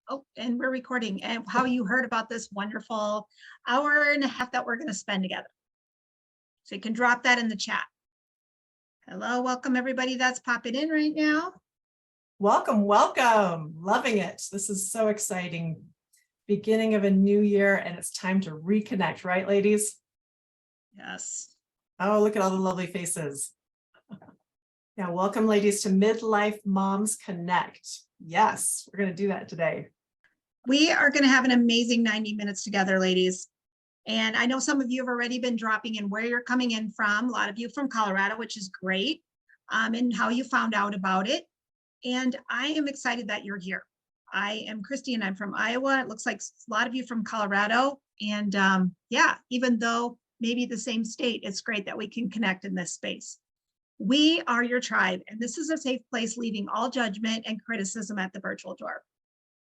Oh, and we're recording, and how you heard about this wonderful hour and a half that we're going to spend together. So you can drop that in the chat. Hello, welcome everybody that's popping in right now. Welcome, welcome. Loving it. This is so exciting. Beginning of a new year, and it's time to reconnect, right, ladies? Yes. Oh, look at all the lovely faces. Yeah, welcome, ladies, to Midlife Moms Connect. Yes, we're going to do that today. We are going to have an amazing 90 minutes together, ladies. And I know some of you have already been dropping in where you're coming in from, a lot of you from Colorado, which is great, and how you found out about it. And I am excited that you're here. I am Christy and I'm from Iowa. It looks like a lot of you from Colorado. And yeah, even though maybe the same state, it's great that we can connect in this space. We are your tribe, and this is a safe place leaving all judgment and criticism at the virtual door.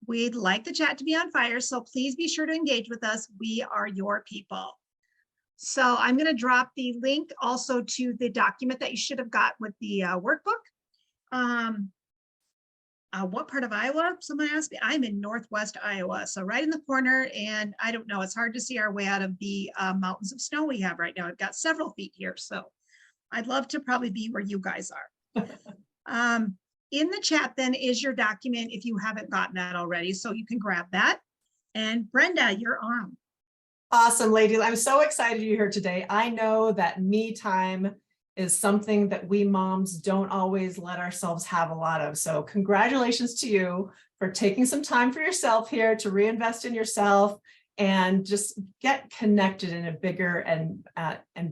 We'd like the chat to be on fire, so please be sure to engage with us. We are your people. So I'm going to drop the link also to the document that you should have got with the workbook. What part of Iowa? Someone asked me. I'm in Northwest Iowa, so right in the corner, and I don't know, it's hard to see our way out of the mountains of snow we have right now. I've got several feet here, so I'd love to probably be where you guys are. In the chat then is your document if you haven't gotten that already, so you can grab that. And Brenda, you're on. Awesome, ladies. I'm so excited you're here today. I know that me time is something that we moms don't always let ourselves have a lot of. So congratulations to you for taking some time for yourself here to reinvest in yourself and just get connected in a bigger and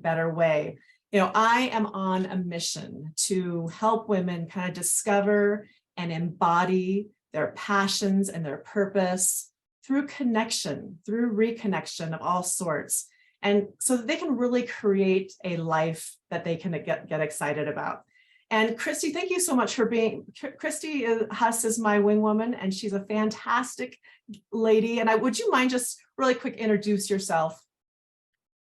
better way. You know, I am on a mission to help women kind of discover and embody their passions and their purpose through connection, through reconnection of all sorts. And so that they can really create a life that they can get excited about. And Christy, thank you so much for being, Christy Huss is my wing woman, and she's a fantastic lady. And would you mind just really quick introduce yourself?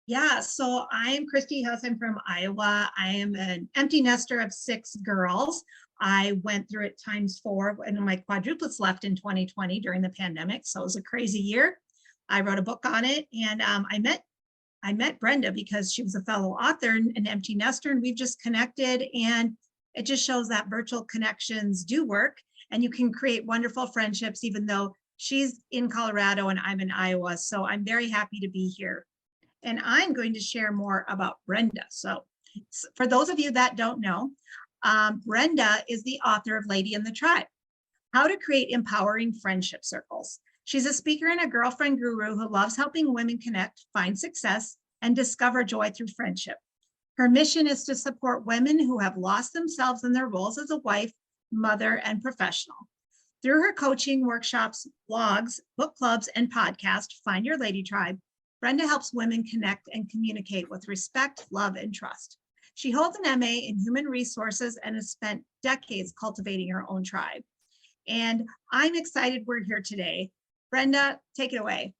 Yeah, so I'm Christy Huss. I'm from Iowa. I am an empty nester of 6 girls. I went through it ×4 and my quadruplets left in 2020 during the pandemic. So it was a crazy year. I wrote a book on it, and I met Brenda because she was a fellow author and an empty nester, and we've just connected, and it just shows that virtual connections do work, and you can create wonderful friendships even though she's in Colorado and I'm in Iowa. So I'm very happy to be here. And I'm going to share more about Brenda. So for those of you that don't know, Brenda is the author of Lady in the Tribe, How to Create Empowering Friendship Circles. She's a speaker and a girlfriend guru who loves helping women connect, find success, and discover joy through friendship. Her mission is to support women who have lost themselves in their roles as a wife, mother, and professional. Through her coaching, workshops, blogs, book clubs, and podcast, Find Your Lady Tribe, Brenda helps women connect and communicate with respect, love, and trust. She holds an MA in human resources and has spent decades cultivating her own tribe. And I'm excited we're here today. Brenda, take it away.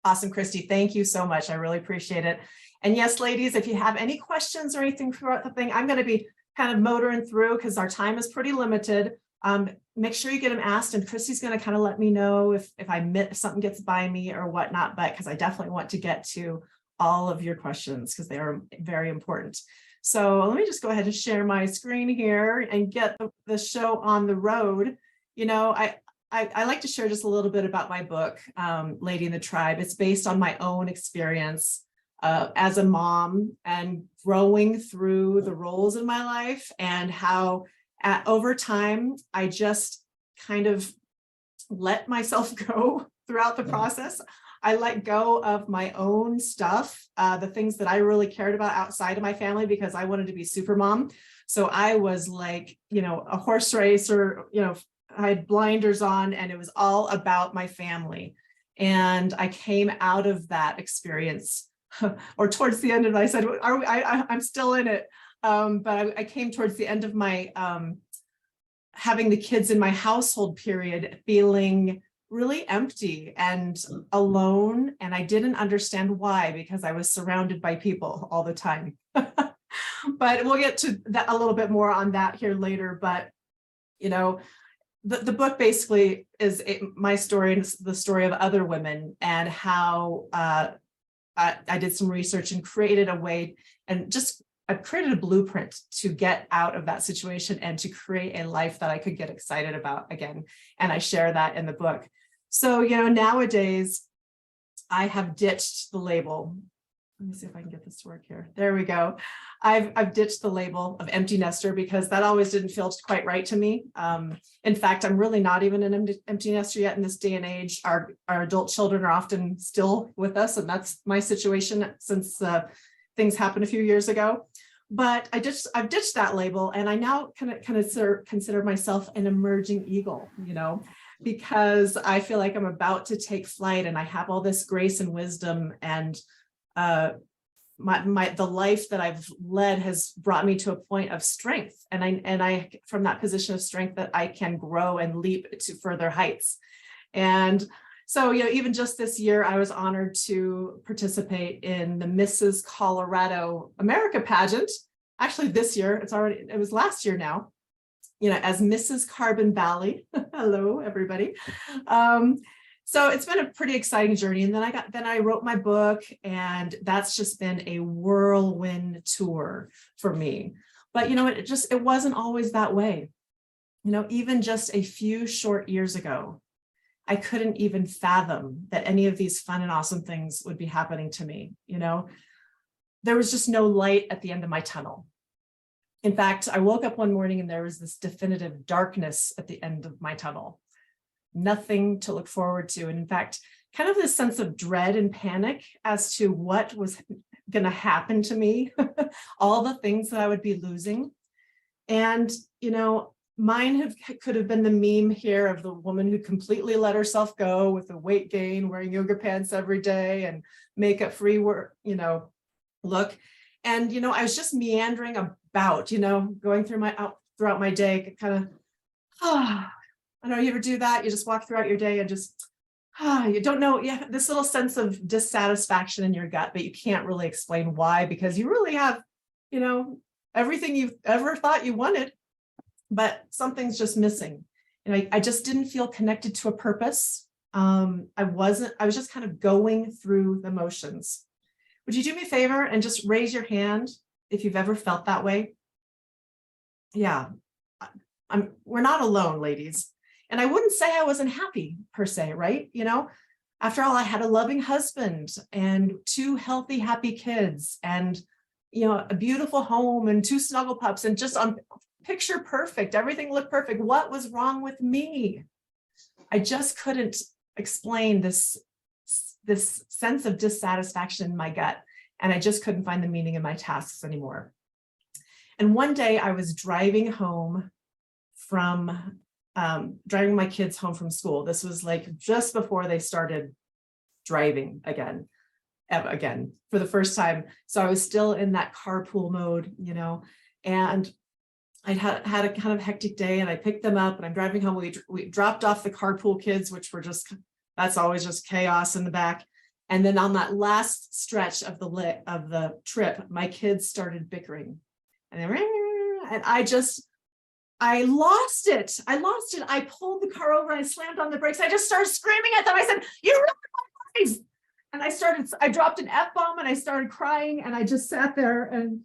Awesome, Christy. Thank you so much. I really appreciate it. And yes, ladies, if you have any questions or anything throughout the thing, I'm going to be kind of motoring through because our time is pretty limited. Make sure you get them asked, and Christy's going to kind of let me know if something gets by me or whatnot, but because I definitely want to get to all of your questions because they are very important. So let me just go ahead and share my screen here and get the show on the road. You know, I like to share just a little bit about my book, Lady in the Tribe. It's based on my own experience as a mom and growing through the roles in my life, and how over time, I just kind of let myself go throughout the process. I let go of my own stuff, the things that I really cared about outside of my family, because I wanted to be super mom. So I was like, you know, a horse racer, you know, I had blinders on, and it was all about my family. And I came out of that experience, or towards the end of it, I said, I'm still in it. But I came towards the end of my having the kids in my household period, feeling really empty and alone. And I didn't understand why, because I was surrounded by people all the time. But we'll get to that a little bit more on that here later. But, you know, the book basically is my story and the story of other women, and how I did some research and created a way, and just I created a blueprint to get out of that situation and to create a life that I could get excited about again. And I share that in the book. So, nowadays I have ditched the label. Let me see if I can get this to work here. There we go. I've ditched the label of empty nester because that always didn't feel quite right to me. In fact, I'm really not even an empty nester yet in this day and age. Our adult children are often still with us, and that's my situation since things happened a few years ago. But I've ditched that label, and I now consider myself an emerging eagle, because I feel like I'm about to take flight, and I have all this grace and wisdom, and the life that I've led has brought me to a point of strength, and I from that position of strength that I can grow and leap to further heights. And so, even just this year, I was honored to participate in the Mrs. Colorado America pageant. Actually, this year, it was last year now, as Mrs. Carbon Valley. Hello, everybody. So it's been a pretty exciting journey. And then I wrote my book, and that's just been a whirlwind tour for me. But it wasn't always that way. Even just a few short years ago, I couldn't even fathom that any of these fun and awesome things would be happening to me. There was just no light at the end of my tunnel. In fact, I woke up one morning and there was this definitive darkness at the end of my tunnel. Nothing to look forward to. And in fact, kind of this sense of dread and panic as to what was going to happen to me, all the things that I would be losing. And, mine could have been the meme here of the woman who completely let herself go with the weight gain, wearing yoga pants every day and makeup free work, look. And, I was just meandering about, going throughout my day, kind of, I know you ever do that. You just walk throughout your day and just, you don't know, you have this little sense of dissatisfaction in your gut, but you can't really explain why, because you really have, everything you've ever thought you wanted, but something's just missing. And I just didn't feel connected to a purpose. I was just kind of going through the motions. Would you do me a favor and just raise your hand if you've ever felt that way? Yeah, we're not alone, ladies. And I wouldn't say I wasn't happy per se, right? After all, I had a loving husband and 2 healthy, happy kids, and, a beautiful home and 2 snuggle pups, and just on picture perfect. Everything looked perfect. What was wrong with me? I just couldn't explain this sense of dissatisfaction in my gut. And I just couldn't find the meaning in my tasks anymore. And one day I was driving home from driving my kids home from school. This was like just before they started driving again for the first time. So I was still in that carpool mode, and I had a kind of hectic day, and I picked them up and I'm driving home. We dropped off the carpool kids, which were that's always just chaos in the back. And then on that last stretch of the trip, my kids started bickering, and I lost it. I pulled the car over and I slammed on the brakes. I just started screaming at them. I said, "You ruined my life!" And I dropped an F-bomb and I started crying, and I just sat there, and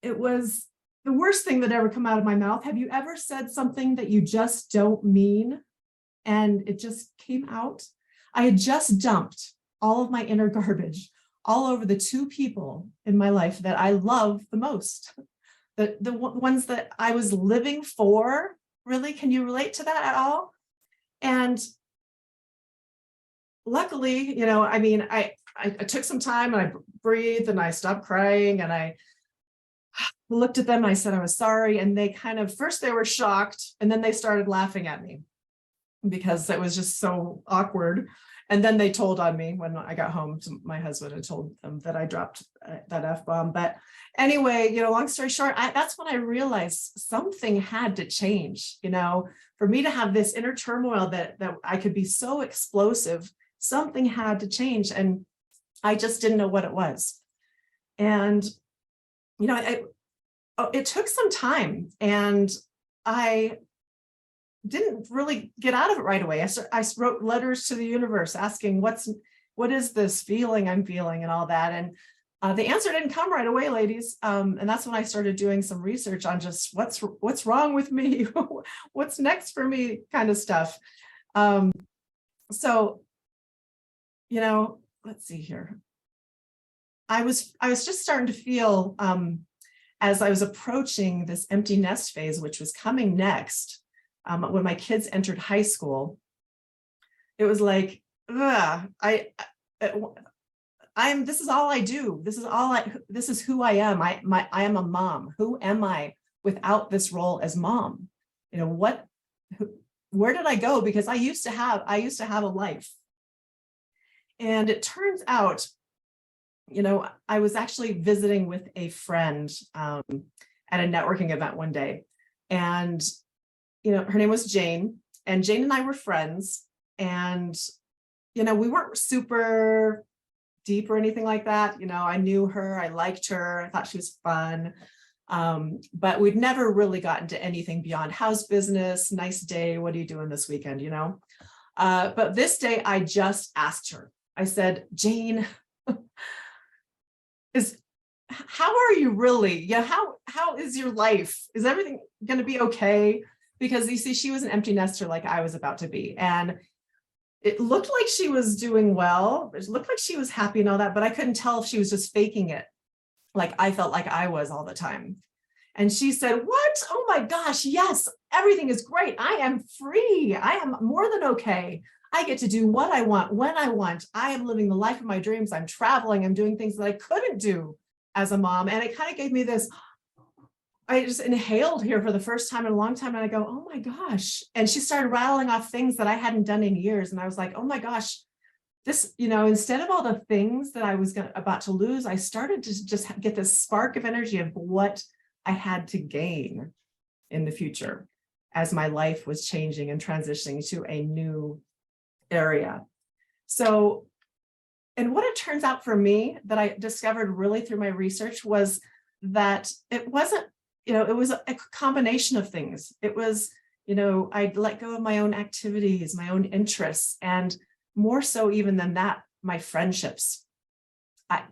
it was the worst thing that ever come out of my mouth. Have you ever said something that you just don't mean and it just came out? I had just dumped all of my inner garbage all over the 2 people in my life that I love the most. The ones that I was living for. Really, can you relate to that at all? And luckily, I took some time and I breathed and I stopped crying and I looked at them and I said I was sorry. And they first they were shocked, and then they started laughing at me because it was just so awkward. And then they told on me when I got home to my husband and told them that I dropped that F-bomb. But anyway, long story short, that's when I realized something had to change, for me to have this inner turmoil that I could be so explosive, something had to change. And I just didn't know what it was. And, it took some time, and I didn't really get out of it right away. I wrote letters to the universe asking, what is this feeling I'm feeling and all that. And the answer didn't come right away, ladies. And that's when I started doing some research on just what's wrong with me, what's next for me kind of stuff. So, let's see here. I was just starting to feel, as I was approaching this empty nest phase, which was coming next, when my kids entered high school, it was like, this is all I do. This is who I am. I am a mom. Who am I without this role as mom? Where did I go? Because I used to have a life. And it turns out, I was actually visiting with a friend at a networking event one day. And, her name was Jane, and Jane and I were friends. And, we weren't super deep or anything like that. I knew her, I liked her, I thought she was fun. But we'd never really gotten to anything beyond how's business, nice day, what are you doing this weekend, But this day I just asked her, I said, Jane, how are you really? How is your life? Is everything going to be okay? Because you see, she was an empty nester like I was about to be. And it looked like she was doing well. It looked like she was happy and all that, but I couldn't tell if she was just faking it. Like I felt like I was all the time. And she said, what? Oh my gosh, yes, everything is great. I am free. I am more than okay. I get to do what I want, when I want. I am living the life of my dreams. I'm traveling. I'm doing things that I couldn't do as a mom. And it kind of gave me this, I just inhaled here for the first time in a long time. And I go, oh my gosh. And she started rattling off things that I hadn't done in years. And I was like, oh my gosh, this, instead of all the things that I was about to lose, I started to just get this spark of energy of what I had to gain in the future as my life was changing and transitioning to a new area. So, and what it turns out for me that I discovered really through my research was that it wasn't, it was a combination of things. It was, I'd let go of my own activities, my own interests, and more so even than that, my friendships.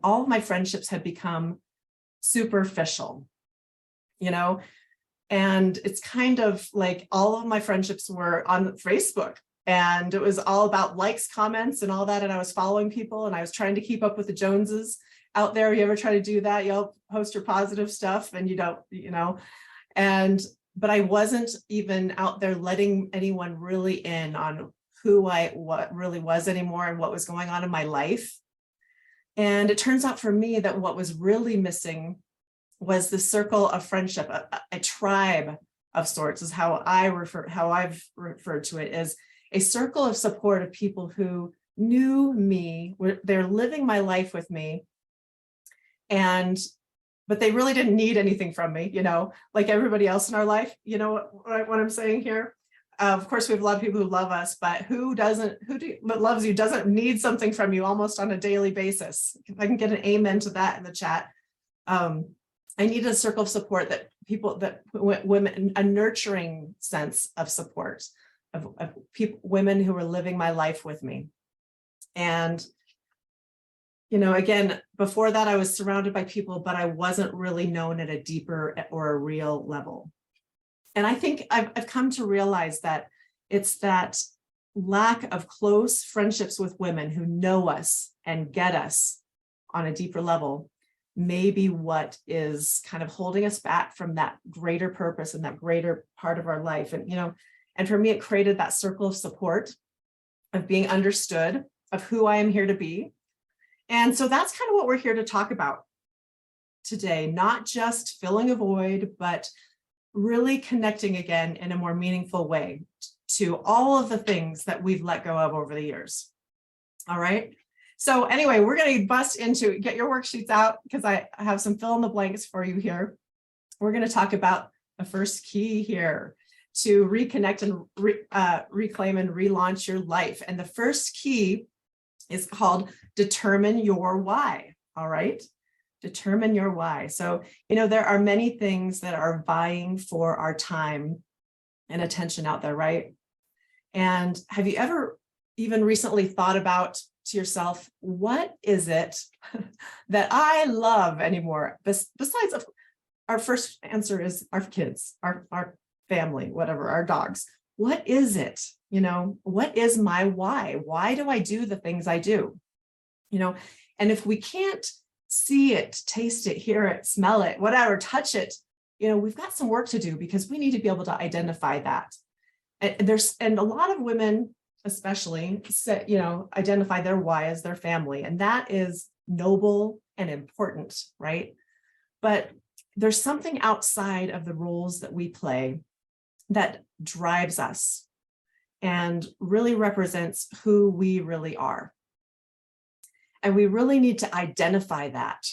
All of my friendships had become superficial, and it's kind of like all of my friendships were on Facebook. And it was all about likes, comments, and all that. And I was following people and I was trying to keep up with the Joneses out there. You ever try to do that? You'll post your positive stuff and you don't, but I wasn't even out there letting anyone really in on what really was anymore and what was going on in my life. And it turns out for me that what was really missing was the circle of friendship, a tribe of sorts is how I've referred to it, is a circle of support of people who knew me, they're living my life with me, but they really didn't need anything from me, like everybody else in our life. You know what I'm saying here? Of course, we have a lot of people who love us, but what loves you doesn't need something from you almost on a daily basis. If I can get an amen to that in the chat. I needed a circle of support women, a nurturing sense of support of people, women who were living my life with me. And, again, before that, I was surrounded by people, but I wasn't really known at a deeper or a real level. And I think I've come to realize that it's that lack of close friendships with women who know us and get us on a deeper level may be what is kind of holding us back from that greater purpose and that greater part of our life. And, and for me, it created that circle of support, of being understood, of who I am here to be. And so that's kind of what we're here to talk about today, not just filling a void, but really connecting again in a more meaningful way to all of the things that we've let go of over the years. All right. So anyway, we're going to bust into, get your worksheets out because I have some fill in the blanks for you here. We're going to talk about the first key here to reconnect and reclaim and relaunch your life. And the first key is called determine your why. All right. Determine your why. So, there are many things that are vying for our time and attention out there, right? And have you ever even recently thought about to yourself, what is it that I love anymore? Besides, our first answer is our kids, our family, whatever, our dogs. What is it? What is my why? Why do I do the things I do? And if we can't see it, taste it, hear it, smell it, whatever, touch it, we've got some work to do, because we need to be able to identify that. And a lot of women, especially, identify their why as their family, and that is noble and important, right? But there's something outside of the roles that we play that drives us and really represents who we really are. And we really need to identify that.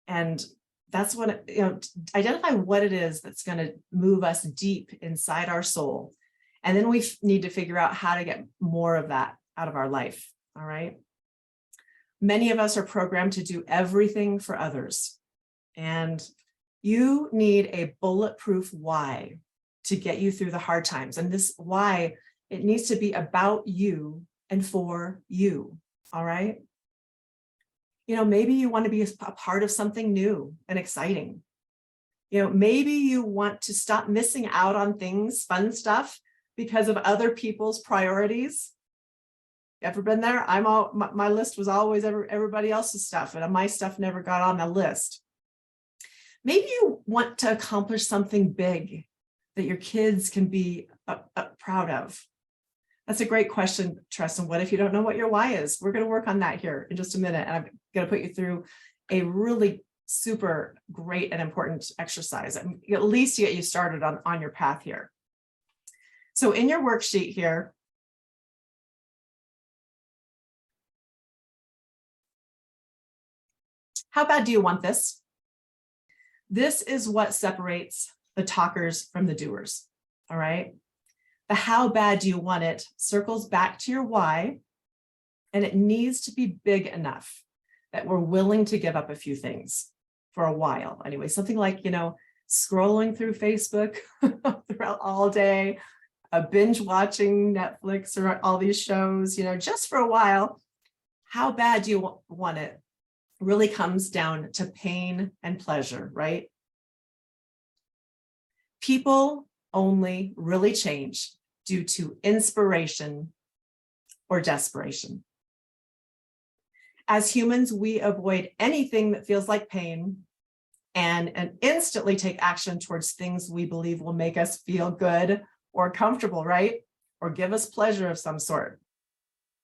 And that's what, identify what it is that's going to move us deep inside our soul. And then we need to figure out how to get more of that out of our life. All right. Many of us are programmed to do everything for others. And you need a bulletproof why to get you through the hard times. And this why, it needs to be about you and for you. All right. Maybe you want to be a part of something new and exciting. Maybe you want to stop missing out on things, fun stuff, because of other people's priorities. Ever been there? My list was always everybody else's stuff, and my stuff never got on the list. Maybe you want to accomplish something big that your kids can be proud of. That's a great question, Tristan. What if you don't know what your why is? We're going to work on that here in just a minute. And I'm going to put you through a really super great and important exercise, at least to get you started on your path here. So in your worksheet here, how bad do you want this? This is what separates the talkers from the doers. All right. The how bad do you want it circles back to your why, and it needs to be big enough that we're willing to give up a few things for a while. Anyway, something like, scrolling through Facebook throughout all day, binge watching Netflix or all these shows, just for a while. How bad do you want it really comes down to pain and pleasure, right? People only really change due to inspiration or desperation. As humans, we avoid anything that feels like pain and instantly take action towards things we believe will make us feel good or comfortable, right? Or give us pleasure of some sort.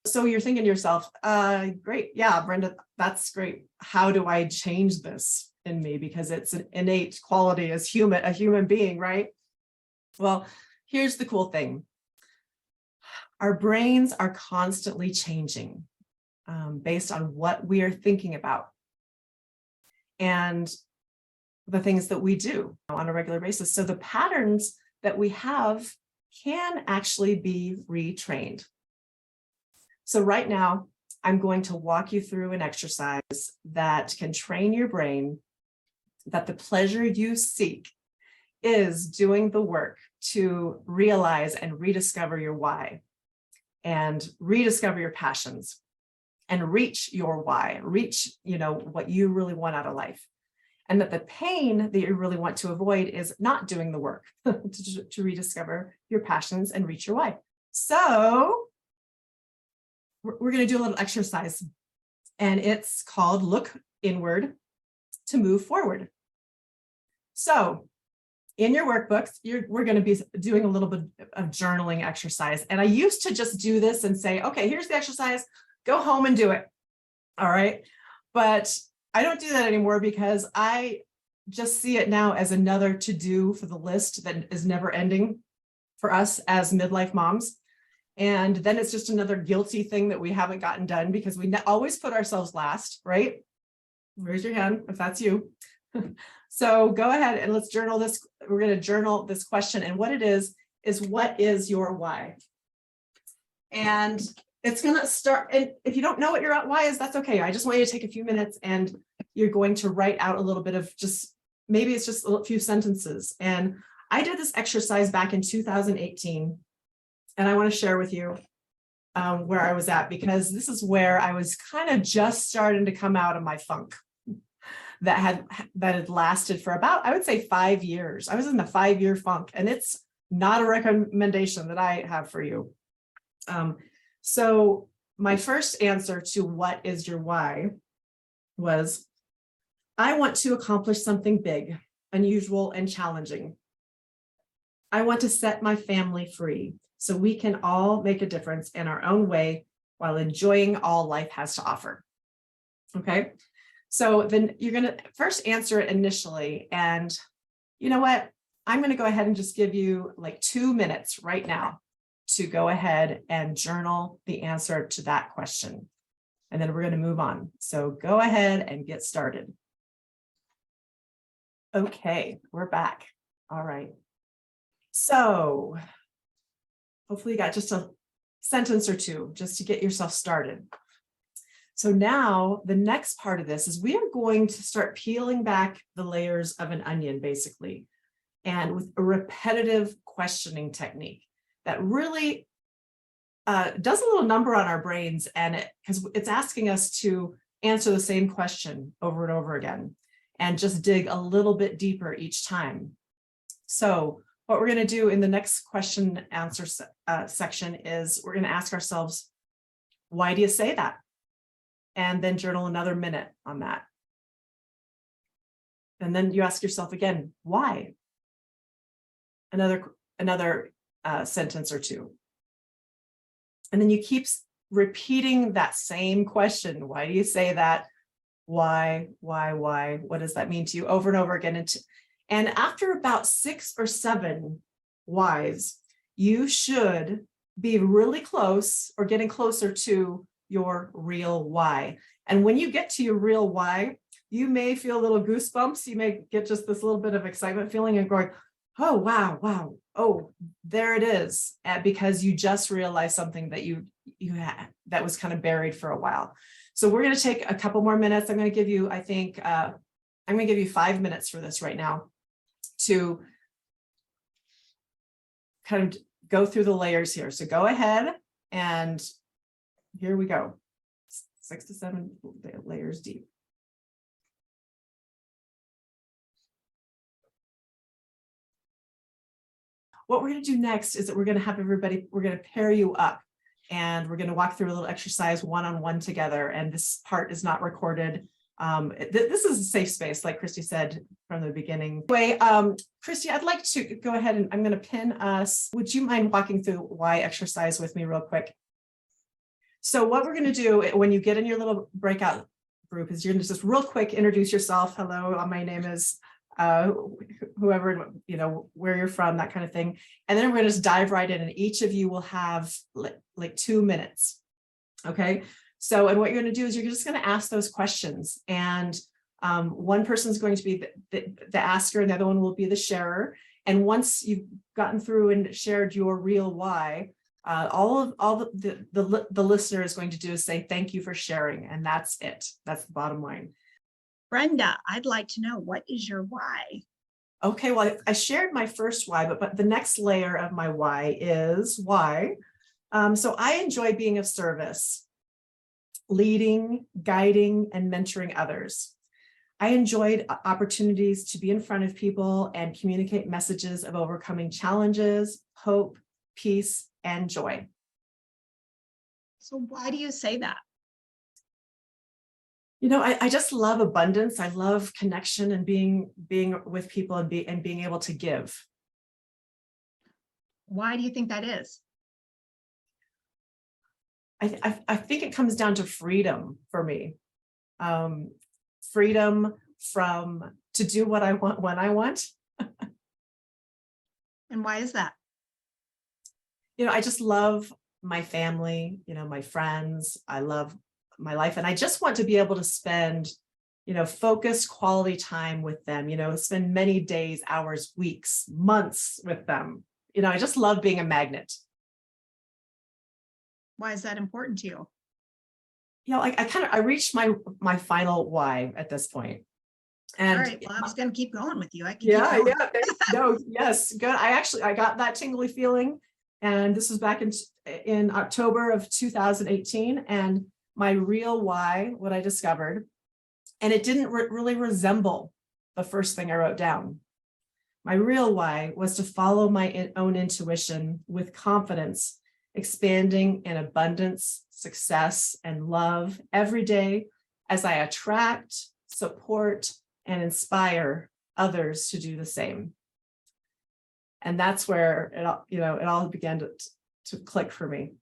So you're thinking to yourself, great, yeah, Brenda, that's great. How do I change this in me? Because it's an innate quality as a human being, right? Well, here's the cool thing. Our brains are constantly changing based on what we are thinking about and the things that we do on a regular basis. So the patterns that we have can actually be retrained. So right now, I'm going to walk you through an exercise that can train your brain that the pleasure you seek is doing the work to realize and rediscover your why and rediscover your passions and reach your why, reach, what you really want out of life. And that the pain that you really want to avoid is not doing the work to rediscover your passions and reach your why. So we're going to do a little exercise, and it's called Look Inward to Move Forward. So in your workbooks, we're going to be doing a little bit of journaling exercise. And I used to just do this and say, okay, here's the exercise, go home and do it. All right. But I don't do that anymore because I just see it now as another to-do for the list that is never ending for us as midlife moms. And then it's just another guilty thing that we haven't gotten done because we always put ourselves last, right? Raise your hand if that's you. So go ahead and let's journal this. We're going to journal this question. And what it is what is your why? And it's going to start. And if you don't know what your why is, that's okay. I just want you to take a few minutes and you're going to write out a little bit of maybe it's just a few sentences. And I did this exercise back in 2018, and I want to share with you where I was at, because this is where I was kind of just starting to come out of my funk that had lasted for about, I would say, 5 years. I was in the 5-year funk, and it's not a recommendation that I have for you. So my first answer to what is your why was, I want to accomplish something big, unusual, and challenging. I want to set my family free so we can all make a difference in our own way while enjoying all life has to offer. Okay, so then you're going to first answer it initially. And you know what? I'm going to go ahead and just give you like 2 minutes right now to go ahead and journal the answer to that question. And then we're going to move on. So go ahead and get started. Okay, we're back. All right. So hopefully you got just a sentence or two just to get yourself started. So now the next part of this is we are going to start peeling back the layers of an onion, basically, and with a repetitive questioning technique that really does a little number on our brains, and because it's asking us to answer the same question over and over again and just dig a little bit deeper each time. So what we're going to do in the next question answer section is we're going to ask ourselves, why do you say that? And then journal another minute on that. And then you ask yourself again, why? Another sentence or two. And then you keep repeating that same question. Why do you say that? Why? What does that mean to you? Over and over again. And after about 6 or 7 whys, you should be really close or getting closer to your real why. And when you get to your real why, you may feel a little goosebumps. You may get just this little bit of excitement feeling and going, oh, wow. Oh, there it is. Because you just realized something that you had that was kind of buried for a while. So we're going to take a couple more minutes. I'm going to give you, I think, I'm going to give you 5 minutes for this right now to kind of go through the layers here. So go ahead, and here we go. 6 to 7 layers deep. What we're going to do next is that we're going to have everybody, we're going to pair you up, and we're going to walk through a little exercise one-on-one together. And this part is not recorded. This is a safe space, like Christy said from the beginning. Anyway, Christy, I'd like to go ahead and I'm going to pin us. Would you mind walking through why exercise with me real quick? So what we're going to do when you get in your little breakout group is you're going to just real quick introduce yourself. Hello, my name is whoever, where you're from, that kind of thing. And then we're going to just dive right in, and each of you will have like 2 minutes. Okay. So, and what you're going to do is you're just going to ask those questions, and one person is going to be the asker, and the other one will be the sharer. And once you've gotten through and shared your real why, all the listener is going to do is say, thank you for sharing. And that's it. That's the bottom line. Brenda, I'd like to know, what is your why? Okay, well, I shared my first why, but the next layer of my why is why. So I enjoy being of service, leading, guiding, and mentoring others. I enjoyed opportunities to be in front of people and communicate messages of overcoming challenges, hope, peace, and joy. So why do you say that? I just love abundance. I love connection and being with people and being able to give. Why do you think that is? I think it comes down to freedom for me. Freedom to do what I want when I want. And why is that? I just love my family, my friends. I love my life, and I just want to be able to spend, focused quality time with them, spend many days, hours, weeks, months with them. I just love being a magnet. Why is that important to you? I reached my final why at this point. All And right. Well, I was going to keep going with you. I can keep yeah, going. no, yes, good. I got that tingly feeling, and this was back in October of 2018. And my real why, what I discovered, and it didn't really resemble the first thing I wrote down. My real why was to follow my own intuition with confidence, expanding in abundance, success, and love every day as I attract, support, and inspire others to do the same. And that's where it all began to click for me.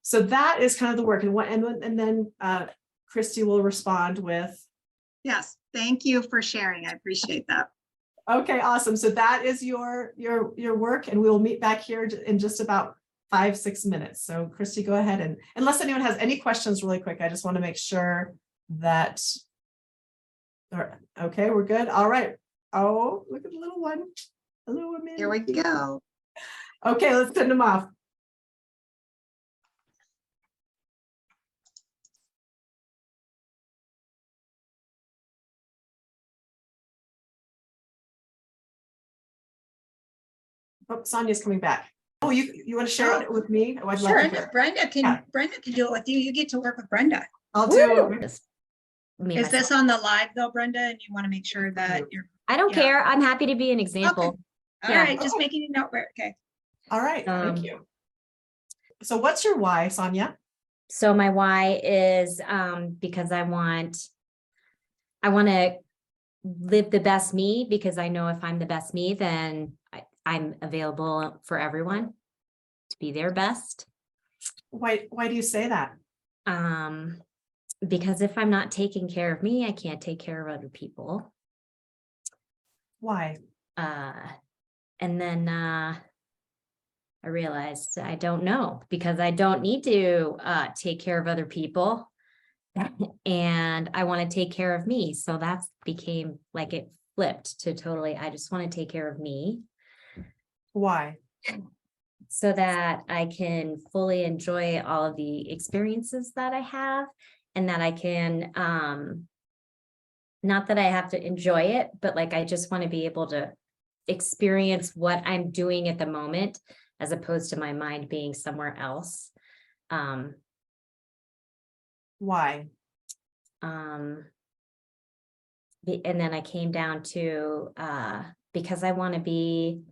So that is kind of the work. And then Christy will respond with. Yes. Thank you for sharing. I appreciate that. Okay, awesome. So that is your work, and we will meet back here in just about 5-6 minutes. So Christy, go ahead, and unless anyone has any questions really quick, I just want to make sure that, okay, we're good. All right. Oh, look at the little one. Hello, Amanda. Here we go. Okay, let's send them off. Oh, Sonia's coming back. Oh, you want to share it with me? Oh, I'd love to hear. Brenda can do it with you. You get to work with Brenda. I'll do it. Is this on the live though, Brenda? And you want to make sure that you're. I don't care. I'm happy to be an example. All right, just making a note. Okay. All right, thank you. So what's your why, Sonia? So my why is because I want to live the best me, because I know if I'm the best me, then I'm available for everyone to be their best. Why do you say that? Because if I'm not taking care of me, I can't take care of other people. Why? And then I realized I don't know, because I don't need to take care of other people. And I want to take care of me. So that became like, it flipped to totally, I just want to take care of me. Why? So that I can fully enjoy all of the experiences that I have, and that I can, not that I have to enjoy it, but like, I just want to be able to experience what I'm doing at the moment, as opposed to my mind being somewhere else. Why? And then I came down to, because I want to be,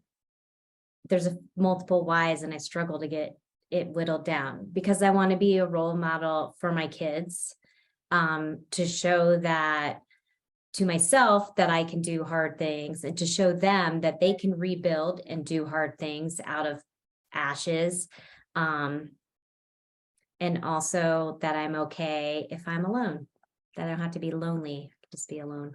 there's multiple whys, and I struggle to get it whittled down, because I want to be a role model for my kids, to show that to myself that I can do hard things, and to show them that they can rebuild and do hard things out of ashes. And also that I'm okay if I'm alone, that I don't have to be lonely, just be alone.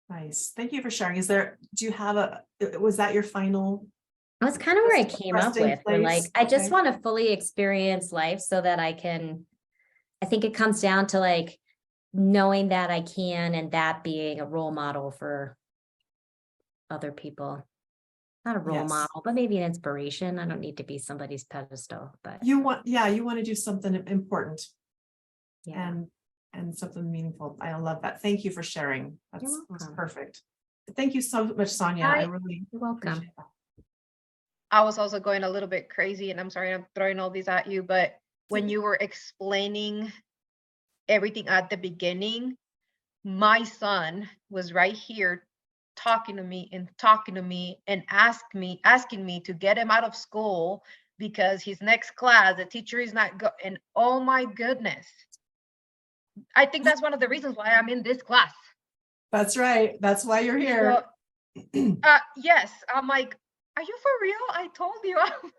Nice. Thank you for sharing. Do you have was that your final? That's kind of where I came up with, where like, I just want to fully experience life so that I think it comes down to like knowing that I can, and that being a role model for other people. Not a role model, but maybe an inspiration. I don't need to be somebody's pedestal, but you want to do something important. Yeah. And something meaningful. I love that. Thank you for sharing. That's perfect. Thank you so much, Sonia. You're welcome. I was also going a little bit crazy, and I'm sorry I'm throwing all these at you, but when you were explaining everything at the beginning, my son was right here talking to me and asking me to get him out of school because his next class, the teacher is not go. And oh my goodness, I think that's one of the reasons why I'm in this class. That's right. That's why you're here. So, yes, I'm like, are you for real? I told you I'm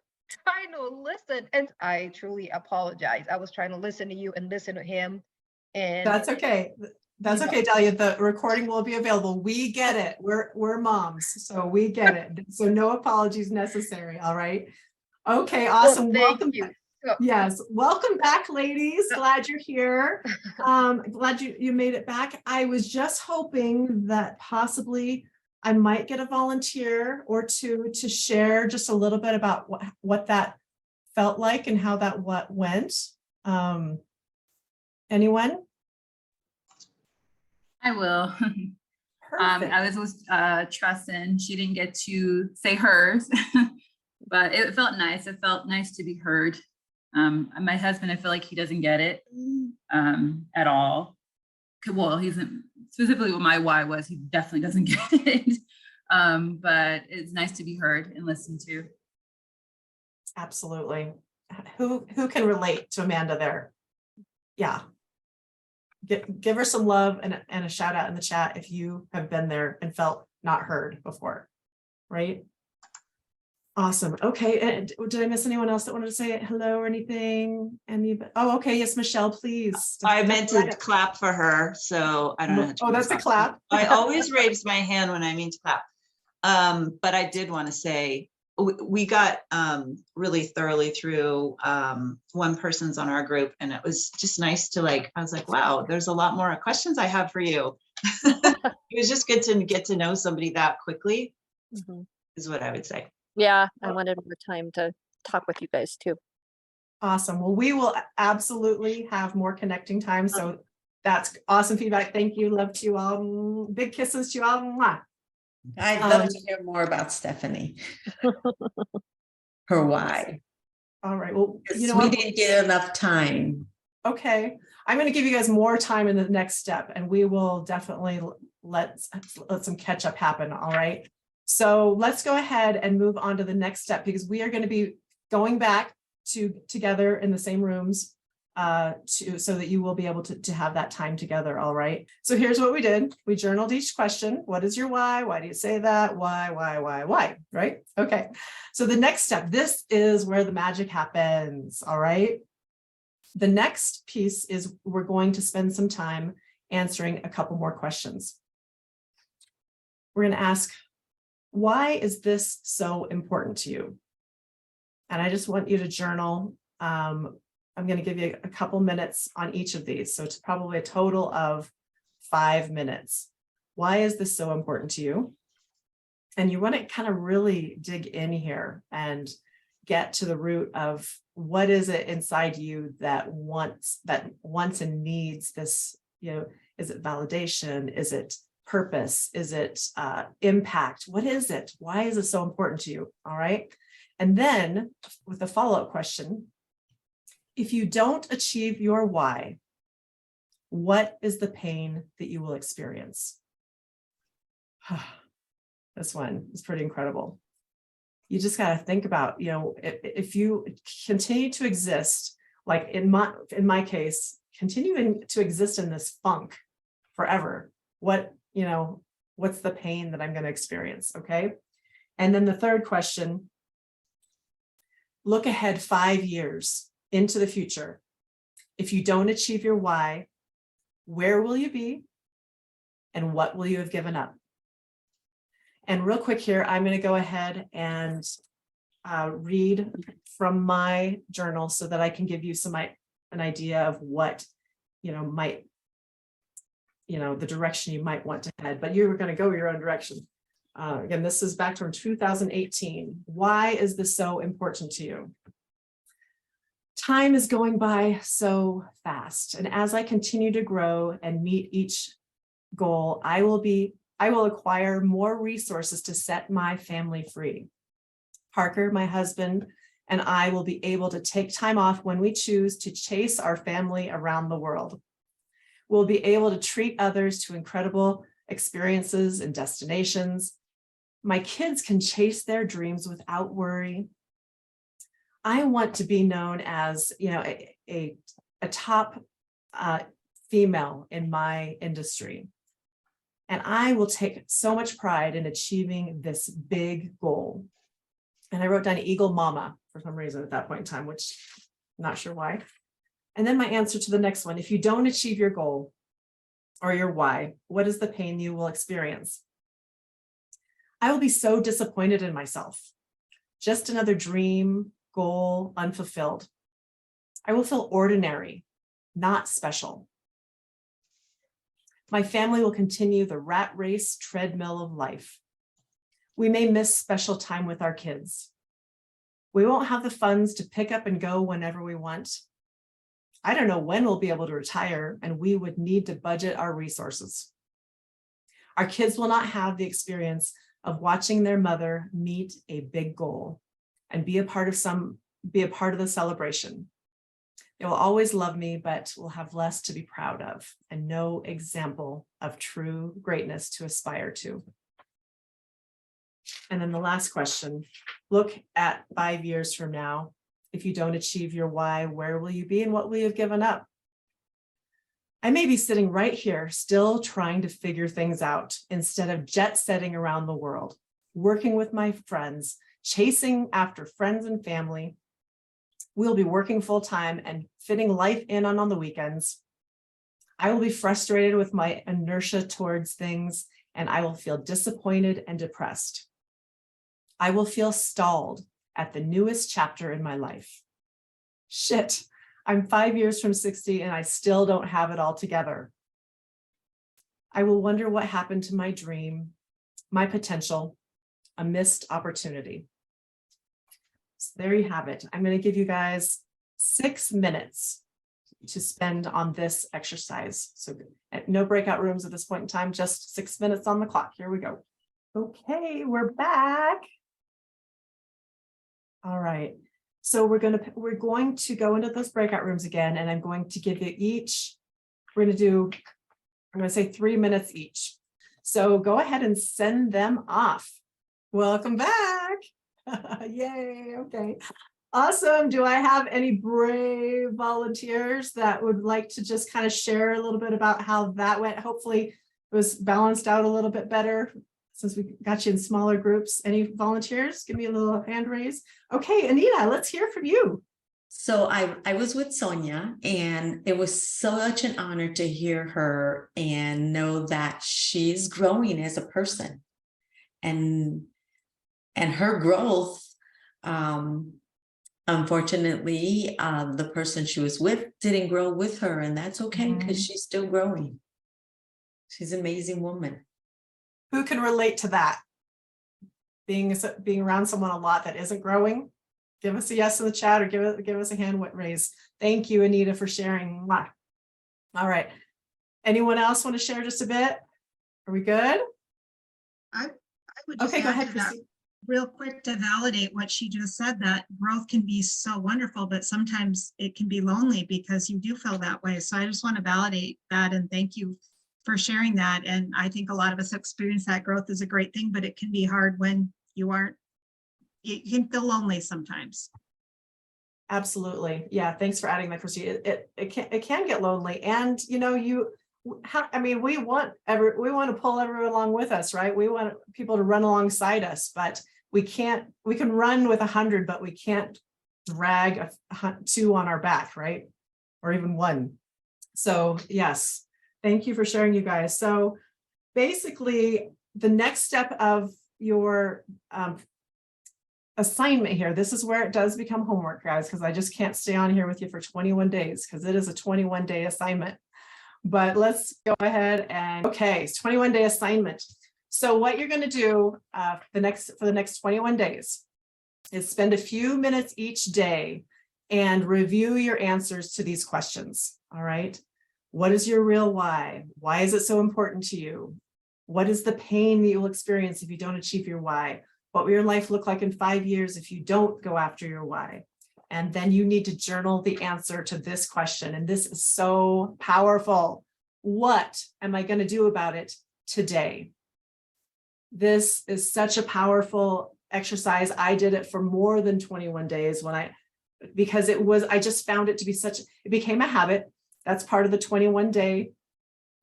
trying to listen, and I truly apologize. I was trying to listen to you and listen to him, and that's okay. That's okay, Dahlia. The recording will be available. We get it. We're moms, so we get it. So no apologies necessary. All right. Okay, awesome. Well, Welcome. Yes, welcome back, ladies. Glad you're here. Glad you made it back. I was just hoping that possibly I might get a volunteer or two to share just a little bit about what that felt like and how that went. Anyone? I will. Perfect. I was with Tresson. She didn't get to say hers, but it felt nice. It felt nice to be heard. My husband, I feel like he doesn't get it at all. Well, he isn't specifically what my why was. He definitely doesn't get it. But it's nice to be heard and listened to. Absolutely. Who can relate to Amanda there? Yeah. Give her some love and a shout out in the chat if you have been there and felt not heard before, right? Awesome. Okay. And did I miss anyone else that wanted to say hello or anything? Oh, okay. Yes, Michelle, please. I meant to clap for her, so I don't know how to. Oh, that's a clap. I always raise my hand when I mean to clap. But I did want to say, we got really thoroughly through one person's on our group, and it was just nice to I was like, wow, there's a lot more questions I have for you. It was just good to get to know somebody that quickly, is what I would say. Yeah, I wanted more time to talk with you guys too. Awesome. Well, we will absolutely have more connecting time. So that's awesome feedback. Thank you. Love to you all. Big kisses to you all. Mwah. I'd love to hear more about Stephanie. Her why. All right. Well, you know, we didn't get enough time. Okay. I'm going to give you guys more time in the next step, and we will definitely let some catch up happen. All right. So let's go ahead and move on to the next step, because we are going to be going back together in the same rooms so that you will be able to have that time together. All right. So here's what we did. We journaled each question. What is your why? Why do you say that? Why? Right. Okay. So the next step, this is where the magic happens. All right. The next piece is we're going to spend some time answering a couple more questions. We're going to ask, why is this so important to you? And I just want you to journal. I'm going to give you a couple minutes on each of these. So it's probably a total of 5 minutes. Why is this so important to you? And you want to kind of really dig in here and get to the root of what is it inside you that wants and needs this, is it validation? Is it purpose? Is it impact? What is it? Why is it so important to you? All right. And then with a follow-up question, if you don't achieve your why, what is the pain that you will experience? This one is pretty incredible. You just got to think about, if you continue to exist, like in my case, continuing to exist in this funk forever, what's the pain that I'm going to experience? Okay. And then the third question, look ahead 5 years into the future. If you don't achieve your why, where will you be? And what will you have given up? And real quick here, I'm going to go ahead and read from my journal so that I can give you an idea of what, might, the direction you might want to head, but you're going to go your own direction. Again, this is back from 2018. Why is this so important to you? Time is going by so fast. And as I continue to grow and meet each goal, I will acquire more resources to set my family free. Parker, my husband, and I will be able to take time off when we choose to chase our family around the world. We'll be able to treat others to incredible experiences and destinations. My kids can chase their dreams without worry. I want to be known as, a top female in my industry. And I will take so much pride in achieving this big goal. And I wrote down Eagle Mama for some reason at that point in time, which I'm not sure why. And then my answer to the next one, if you don't achieve your goal or your why, what is the pain you will experience? I will be so disappointed in myself. Just another dream, goal, unfulfilled. I will feel ordinary, not special. My family will continue the rat race treadmill of life. We may miss special time with our kids. We won't have the funds to pick up and go whenever we want. I don't know when we'll be able to retire, and we would need to budget our resources. Our kids will not have the experience of watching their mother meet a big goal and be a part of the celebration. They will always love me, but will have less to be proud of and no example of true greatness to aspire to. And then the last question, look at 5 years from now. If you don't achieve your why, where will you be and what will you have given up? I may be sitting right here still trying to figure things out instead of jet setting around the world, working with my friends, chasing after friends and family. We'll be working full time and fitting life in on the weekends. I will be frustrated with my inertia towards things, and I will feel disappointed and depressed. I will feel stalled at the newest chapter in my life. Shit, I'm 5 years from 60 and I still don't have it all together. I will wonder what happened to my dream, my potential, a missed opportunity. So there you have it. I'm going to give you guys 6 minutes to spend on this exercise. So no breakout rooms at this point in time, just 6 minutes on the clock. Here we go. Okay, we're back. All right. So we're going to go into those breakout rooms again, and I'm going to give you each, I'm going to say 3 minutes each. So go ahead and send them off. Welcome back. Yay. Okay. Awesome. Do I have any brave volunteers that would like to just kind of share a little bit about how that went? Hopefully it was balanced out a little bit better since we got you in smaller groups. Any volunteers? Give me a little hand raise. Okay, Anita, let's hear from you. So I was with Sonia, and it was such an honor to hear her and know that she's growing as a person, and her growth. Unfortunately, the person she was with didn't grow with her, and that's okay because she's still growing. She's an amazing woman. Who can relate to that? Being around someone a lot that isn't growing? Give us a yes in the chat, or give us a hand raise. Thank you, Anita, for sharing. All right. Anyone else want to share just a bit? Are we good? I would just Okay, go add ahead, to that Christy. real quick to validate what she just said, that growth can be so wonderful, but sometimes it can be lonely because you do feel that way. So I just want to validate that and thank you for sharing that. And I think a lot of us experience that growth is a great thing, but it can be hard when you can feel lonely sometimes. Absolutely. Yeah. Thanks for adding that, Christy. It can get lonely. And we want to pull everyone along with us, right? We want people to run alongside us, but we can run with 100, but we can't drag 2 on our back, right? Or even 1. So yes, thank you for sharing, you guys. So basically the next step of your assignment here, this is where it does become homework, guys, because I just can't stay on here with you for 21 days because it is a 21-day assignment. But let's go ahead and, okay, it's 21-day assignment. So what you're going to do for the next 21 days is spend a few minutes each day and review your answers to these questions. All right. What is your real why? Why is it so important to you? What is the pain that you'll experience if you don't achieve your why? What will your life look like in 5 years if you don't go after your why? And then you need to journal the answer to this question. And this is so powerful. What am I going to do about it today? This is such a powerful exercise. I did it for more than 21 days because I just found it to be it became a habit. That's part of the 21-day,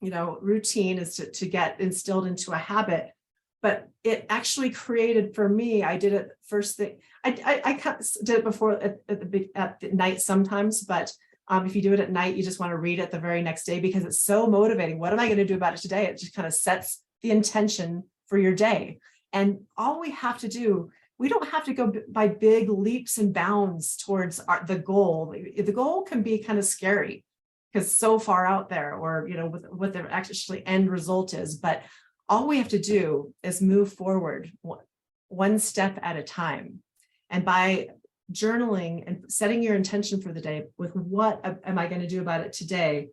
routine, is to get instilled into a habit. But it actually created for me, I did it first thing. I did it before at the night sometimes, but if you do it at night, you just want to read it the very next day because it's so motivating. What am I going to do about it today? It just kind of sets the intention for your day. And all we have to do, we don't have to go by big leaps and bounds towards the goal. The goal can be kind of scary because so far out there, or what the actually end result is. But all we have to do is move forward one step at a time. And by journaling and setting your intention for the day with what am I going to do about it today,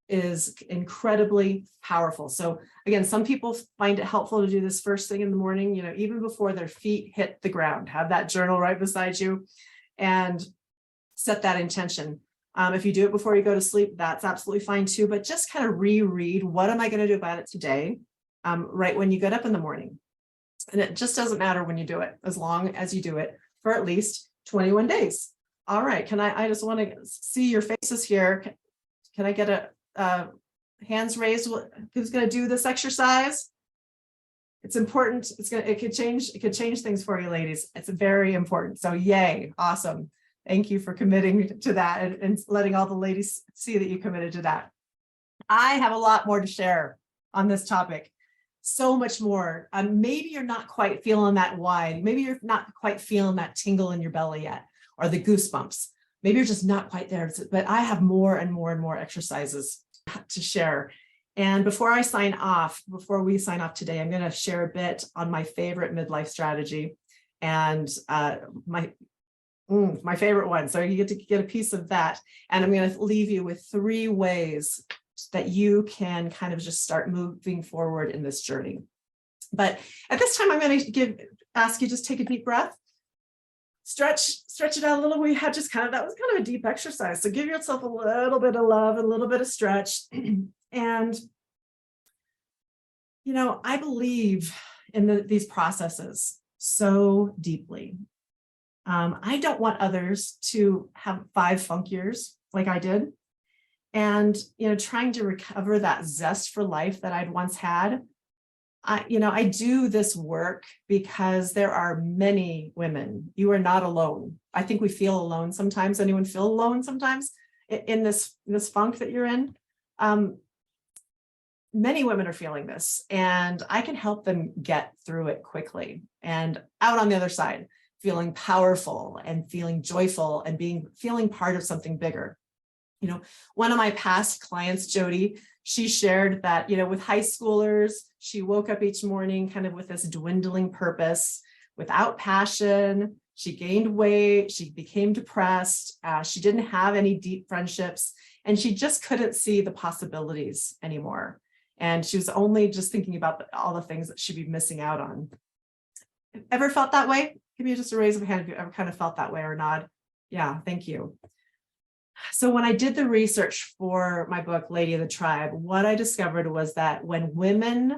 is incredibly powerful. So again, some people find it helpful to do this first thing in the morning, you know, even before their feet hit the ground. Have that journal right beside you and set that intention. If you do it before you go to sleep, that's absolutely fine too, but just kind of reread, what am I going to do about it today? Right when you get up in the morning. And it just doesn't matter when you do it, as long as you do it for at least 21 days. All right, I just want to see your faces here. Can I get a hands raised? Who's going to do this exercise? It's important. It could change things for you, ladies. It's very important. So yay, awesome. Thank you for committing to that and letting all the ladies see that you committed to that. I have a lot more to share on this topic. So much more. Maybe you're not quite feeling that wide. Maybe you're not quite feeling that tingle in your belly yet, or the goosebumps. Maybe you're just not quite there. But I have more and more and more exercises to share. And before we sign off today, I'm going to share a bit on my favorite midlife strategy and my favorite one. So you get to get a piece of that. And I'm going to leave you with 3 ways that you can kind of just start moving forward in this journey. But at this time, I'm going to ask you just take a deep breath, stretch it out a little. We had that was kind of a deep exercise. So give yourself a little bit of love, a little bit of stretch. And, you know, I believe in these processes so deeply. I don't want others to have 5 funk years like I did. And, you know, trying to recover that zest for life that I'd once had. I do this work because there are many women. You are not alone. I think we feel alone sometimes. Anyone feel alone sometimes in this funk that you're in? Many women are feeling this, and I can help them get through it quickly and out on the other side, feeling powerful and feeling joyful and feeling part of something bigger. You know, one of my past clients, Jody, she shared that, you know, with high schoolers, she woke up each morning kind of with this dwindling purpose, without passion. She gained weight, she became depressed, she didn't have any deep friendships, and she just couldn't see the possibilities anymore. And she was only just thinking about all the things that she'd be missing out on. Ever felt that way? Give me just a raise of a hand if you ever kind of felt that way or nod. Yeah, thank you. So when I did the research for my book, Lady of the Tribe, what I discovered was that when women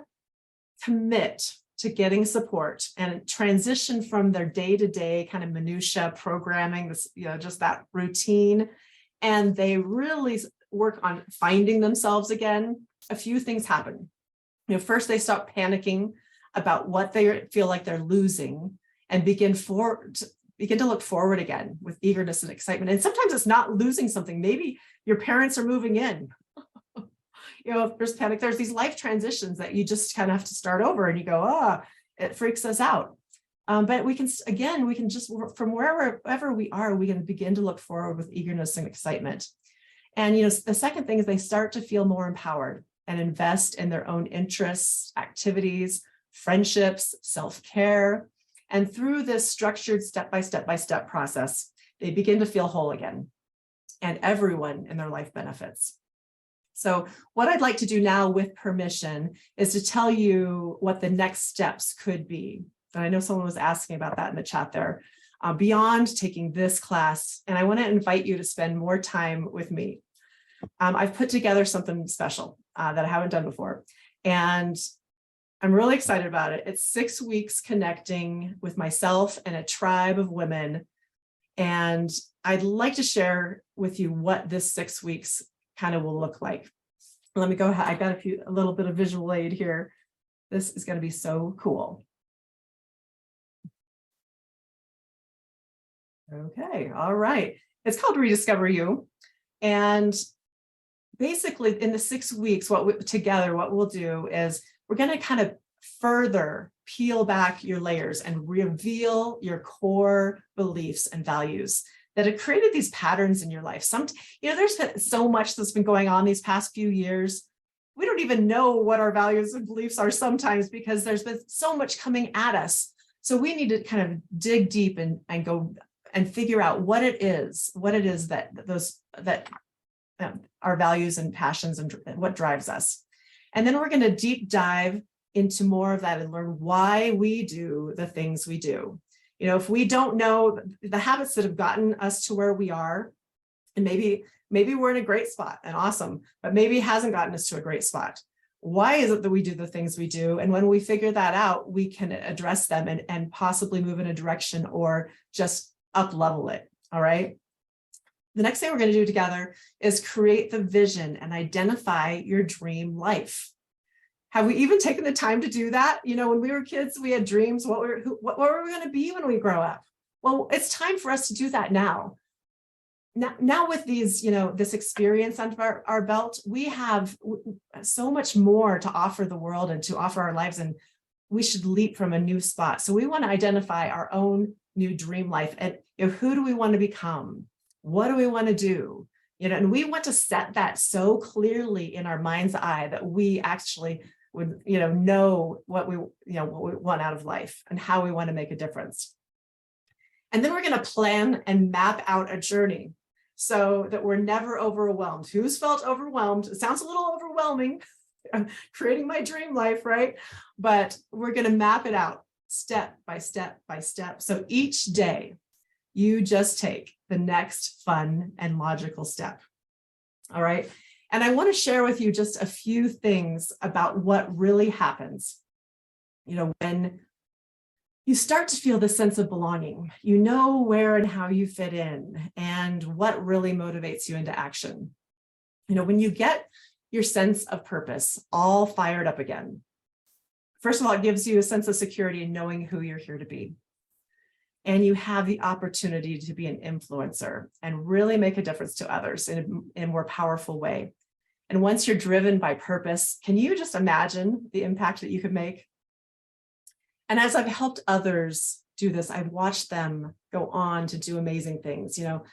commit to getting support and transition from their day-to-day kind of minutia programming, this, you know, just that routine, and they really work on finding themselves again, a few things happen. You know, first they stop panicking about what they feel like they're losing and begin to look forward again with eagerness and excitement. And sometimes it's not losing something. Maybe your parents are moving in. You know, if there's panic, there's these life transitions that you just kind of have to start over, and you go, it freaks us out. But we can just, from wherever we are, we can begin to look forward with eagerness and excitement. And, you know, the second thing is they start to feel more empowered and invest in their own interests, activities, friendships, self-care. And through this structured step-by-step process, they begin to feel whole again, and everyone in their life benefits. So what I'd like to do now, with permission, is to tell you what the next steps could be. And I know someone was asking about that in the chat there. Beyond taking this class, and I want to invite you to spend more time with me. I've put together something special that I haven't done before, and I'm really excited about it. It's 6 weeks connecting with myself and a tribe of women. And I'd like to share with you what this 6 weeks kind of will look like. Let me go ahead. I got a little bit of visual aid here. This is going to be so cool. Okay. All right. It's called Rediscover You. And basically in the 6 weeks, what we'll do is we're going to kind of further peel back your layers and reveal your core beliefs and values that have created these patterns in your life. There's been so much that's been going on these past few years. We don't even know what our values and beliefs are sometimes, because there's been so much coming at us. So we need to kind of dig deep and go and figure out what it is that our values and passions and what drives us. And then we're going to deep dive into more of that and learn why we do the things we do. You know, if we don't know the habits that have gotten us to where we are, and maybe we're in a great spot and awesome, but maybe it hasn't gotten us to a great spot. Why is it that we do the things we do? And when we figure that out, we can address them and possibly move in a direction or just up level it. All right. The next thing we're going to do together is create the vision and identify your dream life. Have we even taken the time to do that? You know, when we were kids, we had dreams. What were we going to be when we grow up? Well, it's time for us to do that now. Now with these, you know, this experience under our belt, we have so much more to offer the world and to offer our lives, and we should leap from a new spot. So we want to identify our own new dream life, and you know, who do we want to become? What do we want to do? You know, and we want to set that so clearly in our mind's eye that we actually would, you know what we want out of life and how we want to make a difference. And then we're going to plan and map out a journey so that we're never overwhelmed. Who's felt overwhelmed? It sounds a little overwhelming. I'm creating my dream life, right? But we're going to map it out step by step by step. So each day you just take the next fun and logical step. All right. And I want to share with you just a few things about what really happens, you know, when you start to feel the sense of belonging. You know where and how you fit in and what really motivates you into action. You know, when you get your sense of purpose all fired up again, first of all, it gives you a sense of security in knowing who you're here to be. And you have the opportunity to be an influencer and really make a difference to others in a more powerful way. And once you're driven by purpose, can you just imagine the impact that you could make? And as I've helped others do this, I've watched them go on to do amazing things, you know,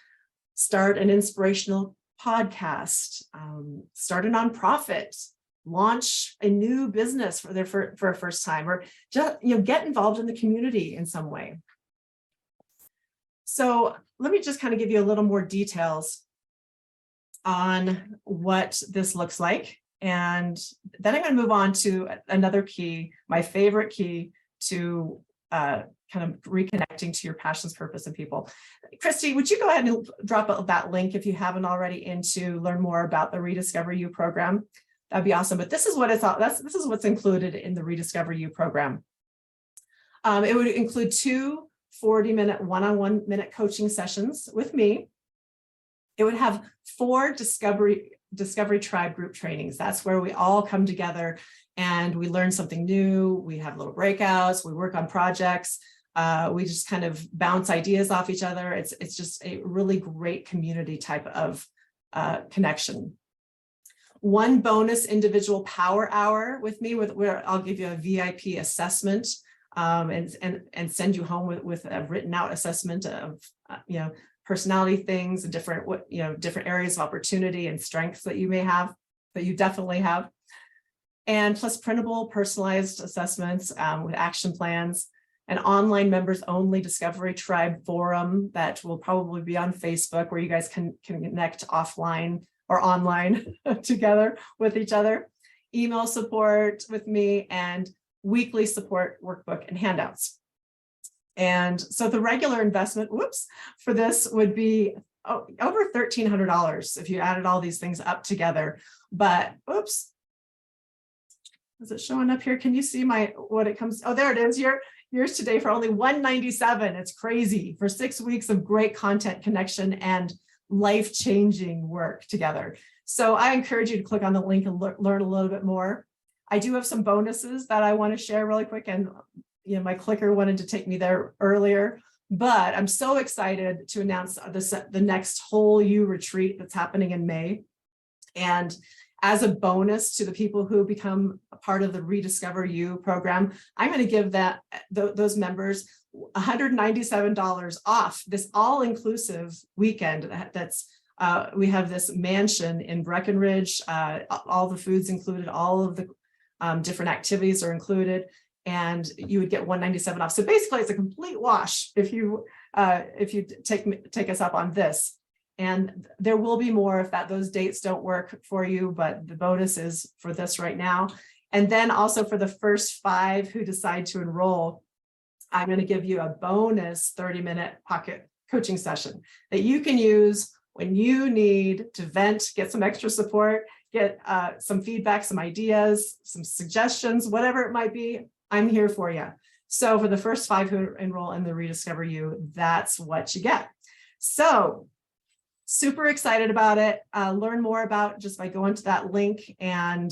start an inspirational podcast, start a nonprofit, launch a new business for a first time, or just, you know, get involved in the community in some way. So let me just kind of give you a little more details on what this looks like. And then I'm going to move on to another key, my favorite key to kind of reconnecting to your passions, purpose, and people. Christy, would you go ahead and drop that link if you haven't already to learn more about the Rediscover You program? That'd be awesome. But this is what this is what's included in the Rediscover You program. It would include 2 40-minute one-on-one minute coaching sessions with me. It would have 4 Discovery Tribe group trainings. That's where we all come together and we learn something new. We have little breakouts. We work on projects. We just kind of bounce ideas off each other. It's just a really great community type of connection. 1 bonus individual power hour with me, where I'll give you a VIP assessment and send you home with a written out assessment of you know, personality things and different areas of opportunity and strengths that you may have, that you definitely have. And plus printable personalized assessments with action plans, an online members only Discovery Tribe forum that will probably be on Facebook, where you guys can connect offline or online together with each other, email support with me, and weekly support workbook and handouts. And so the regular investment, for this would be over $1,300 if you added all these things up together. But is it showing up here? Can you see what it comes? Oh, there it is. Yours today for only $197. It's crazy for 6 weeks of great content, connection, and life-changing work together. So I encourage you to click on the link and learn a little bit more. I do have some bonuses that I want to share really quick, and you know, my clicker wanted to take me there earlier, but I'm so excited to announce the next Whole You retreat that's happening in May. And as a bonus to the people who become a part of the Rediscover You program, I'm going to give those members $197 off this all-inclusive weekend. We have this mansion in Breckenridge, all the food's included, all of the different activities are included, and you would get $197 off. So basically it's a complete wash if you take us up on this. And there will be more if those dates don't work for you, but the bonus is for this right now. And then also for the first 5 who decide to enroll, I'm going to give you a bonus 30-minute pocket coaching session that you can use when you need to vent, get some extra support, get some feedback, some ideas, some suggestions, whatever it might be. I'm here for you. So for the first 5 who enroll in the Rediscover You, that's what you get. So super excited about it. Learn more about just by going to that link and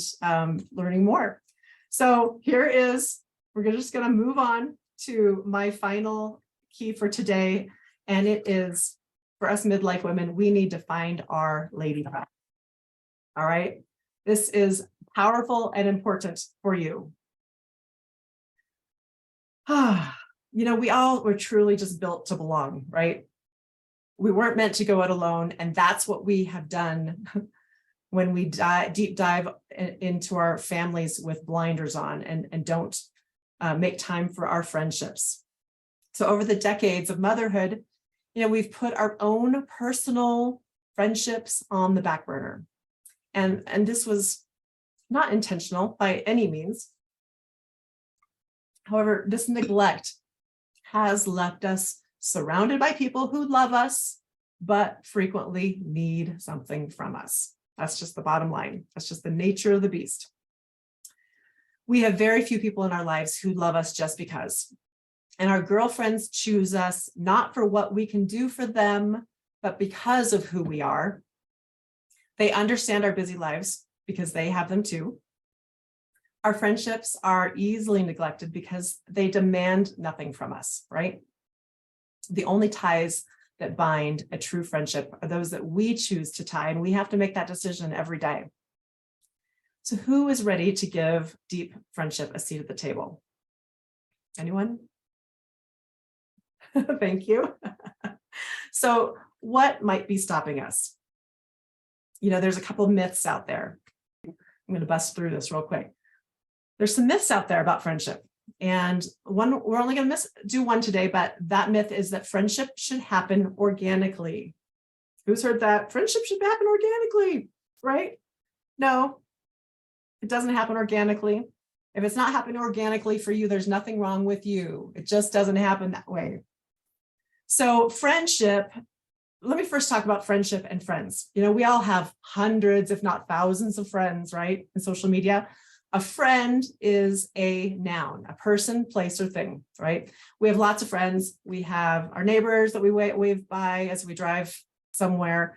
learning more. So we're just going to move on to my final key for today. And it is, for us midlife women, we need to find our lady friend. All right. This is powerful and important for you. We all were truly just built to belong, right? We weren't meant to go it alone. And that's what we have done when we deep dive into our families with blinders on and don't make time for our friendships. So over the decades of motherhood, we've put our own personal friendships on the back burner. And this was not intentional by any means. However, this neglect has left us surrounded by people who love us, but frequently need something from us. That's just the bottom line. That's just the nature of the beast. We have very few people in our lives who love us just because. And our girlfriends choose us not for what we can do for them, but because of who we are. They understand our busy lives because they have them too. Our friendships are easily neglected because they demand nothing from us, right? The only ties that bind a true friendship are those that we choose to tie, and we have to make that decision every day. So who is ready to give deep friendship a seat at the table? Anyone? Thank you. So what might be stopping us? There's a couple of myths out there. I'm going to bust through this real quick. There's some myths out there about friendship. And we're only going to do one today, but that myth is that friendship should happen organically. Who's heard that? Friendship should happen organically, right? No, it doesn't happen organically. If it's not happening organically for you, there's nothing wrong with you. It just doesn't happen that way. So friendship, let me first talk about friendship and friends. We all have hundreds, if not thousands of friends, right? In social media. A friend is a noun, a person, place, or thing, right? We have lots of friends. We have our neighbors that we wave by as we drive somewhere,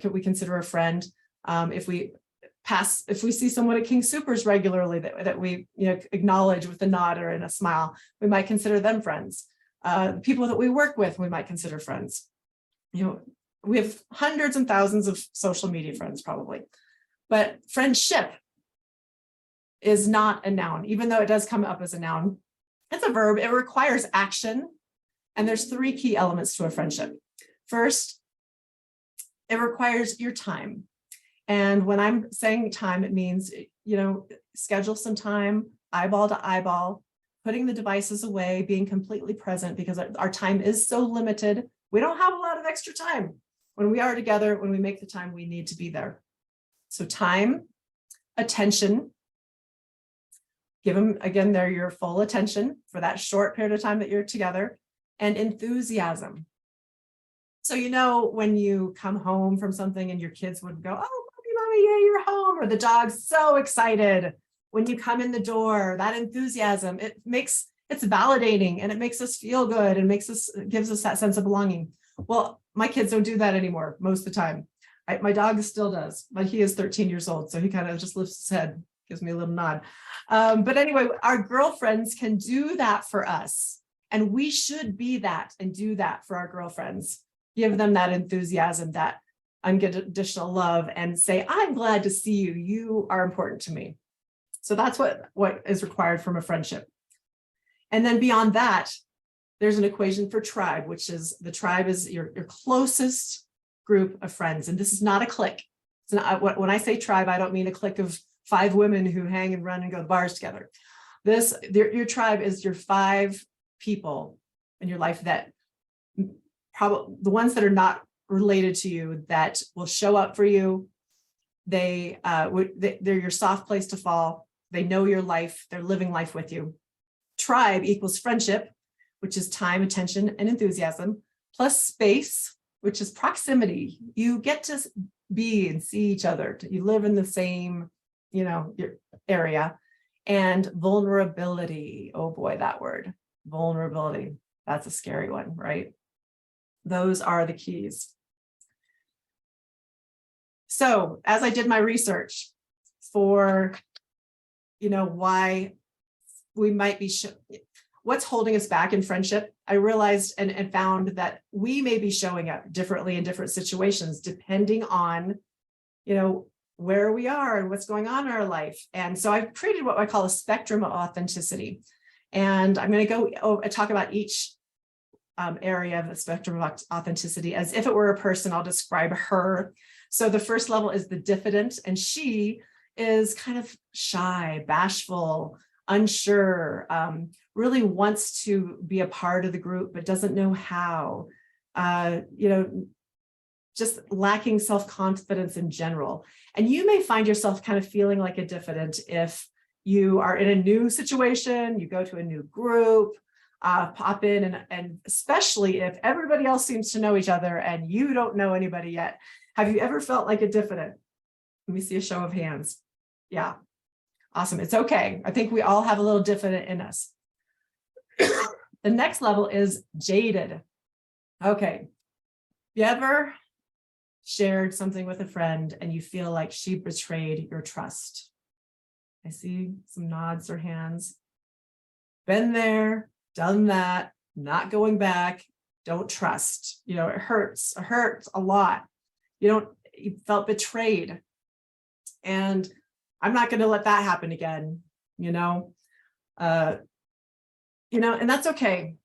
we consider a friend. If we see someone at King Soopers regularly that we acknowledge with a nod or in a smile, we might consider them friends. The people that we work with, we might consider friends. We have hundreds and thousands of social media friends probably, but friendship is not a noun, even though it does come up as a noun. It's a verb. It requires action. And there's 3 key elements to a friendship. First, it requires your time. And when I'm saying time, it means, schedule some time, eyeball to eyeball, putting the devices away, being completely present, because our time is so limited. We don't have a lot of extra time. When we are together, when we make the time, we need to be there. So time, attention, give them, again, they're your full attention for that short period of time that you're together, and enthusiasm. So, when you come home from something and your kids would go, oh, mommy, yeah, you're home, or the dog's so excited. When you come in the door, that enthusiasm, it's validating and it makes us feel good and gives us that sense of belonging. Well, my kids don't do that anymore most of the time. My dog still does, but he is 13 years old. So he kind of just lifts his head, gives me a little nod. But anyway, our girlfriends can do that for us. And we should be that and do that for our girlfriends. Give them that enthusiasm, that unconditional love, and say, I'm glad to see you. You are important to me. So that's what is required from a friendship. And then beyond that, there's an equation for tribe, which is the tribe is your closest group of friends. And this is not a clique. It's not, when I say tribe, I don't mean a clique of 5 women who hang and run and go to bars together. Your tribe is your 5 people in your life that probably the ones that are not related to you that will show up for you. They're your soft place to fall. They know your life. They're living life with you. Tribe equals friendship, which is time, attention, and enthusiasm, plus space, which is proximity. You get to be and see each other. You live in the same, your area. And vulnerability. Oh boy, that word, vulnerability. That's a scary one, right? Those are the keys. So as I did my research for, why we might be, what's holding us back in friendship, I realized and found that we may be showing up differently in different situations, depending on, where we are and what's going on in our life. And so I've created what I call a spectrum of authenticity. And I'm going to go talk about each area of the spectrum of authenticity as if it were a person. I'll describe her. So the first level is the diffident, and she is kind of shy, bashful, unsure, really wants to be a part of the group, but doesn't know how, just lacking self-confidence in general. And you may find yourself kind of feeling like a diffident if you are in a new situation, you go to a new group, pop in, and especially if everybody else seems to know each other and you don't know anybody yet. Have you ever felt like a diffident? Let me see a show of hands. Yeah, awesome. It's okay. I think we all have a little diffident in us. The next level is jaded. Okay. You ever shared something with a friend and you feel like she betrayed your trust? I see some nods or hands. Been there, done that, not going back, don't trust. It hurts a lot. You felt betrayed. And I'm not going to let that happen again, and that's okay.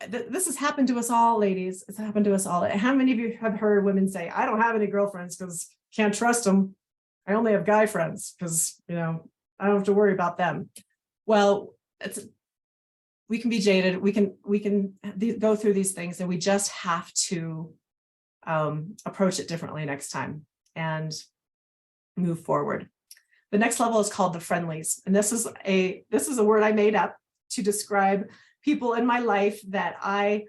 This has happened to us all, ladies. It's happened to us all. How many of you have heard women say, I don't have any girlfriends because can't trust them. I only have guy friends because, I don't have to worry about them. Well, we can be jaded. We can go through these things, and we just have to approach it differently next time and move forward. The next level is called the friendlies. And this is a word I made up to describe people in my life that I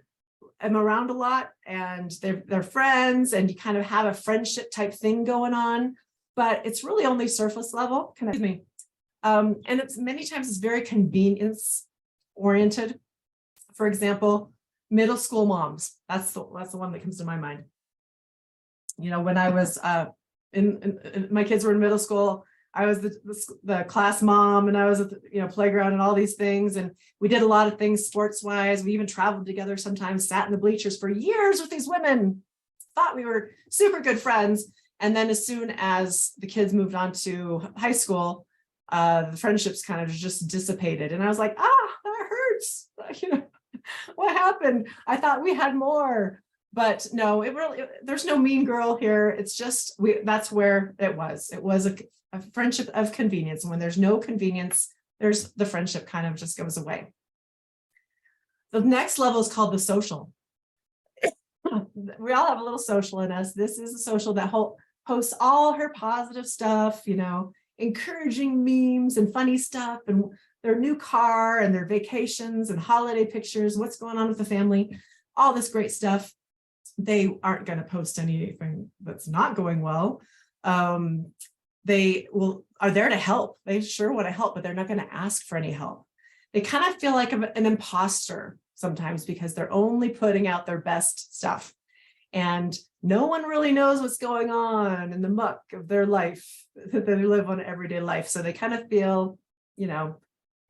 am around a lot, and they're friends, and you kind of have a friendship type thing going on, but it's really only surface level. And it's many times it's very convenience oriented. For example, middle school moms. That's the one that comes to my mind. When I was in my kids were in middle school, I was the class mom, and I was at the playground and all these things, and we did a lot of things sports wise. We even traveled together sometimes, sat in the bleachers for years with these women, thought we were super good friends. And then as soon as the kids moved on to high school, the friendships kind of just dissipated, and I was like, that hurts. What happened? I thought we had more. But no, there's no mean girl here. It's just, that's where it was. It was a friendship of convenience. And when there's no convenience, the friendship kind of just goes away. The next level is called the social. We all have a little social in us. This is a social that posts all her positive stuff, encouraging memes and funny stuff, and their new car and their vacations and holiday pictures, what's going on with the family, all this great stuff. They aren't going to post anything that's not going well. They are there to help. They sure want to help, but they're not going to ask for any help. They kind of feel like an imposter sometimes because they're only putting out their best stuff. And no one really knows what's going on in the muck of their life that they live on everyday life. So they kind of feel,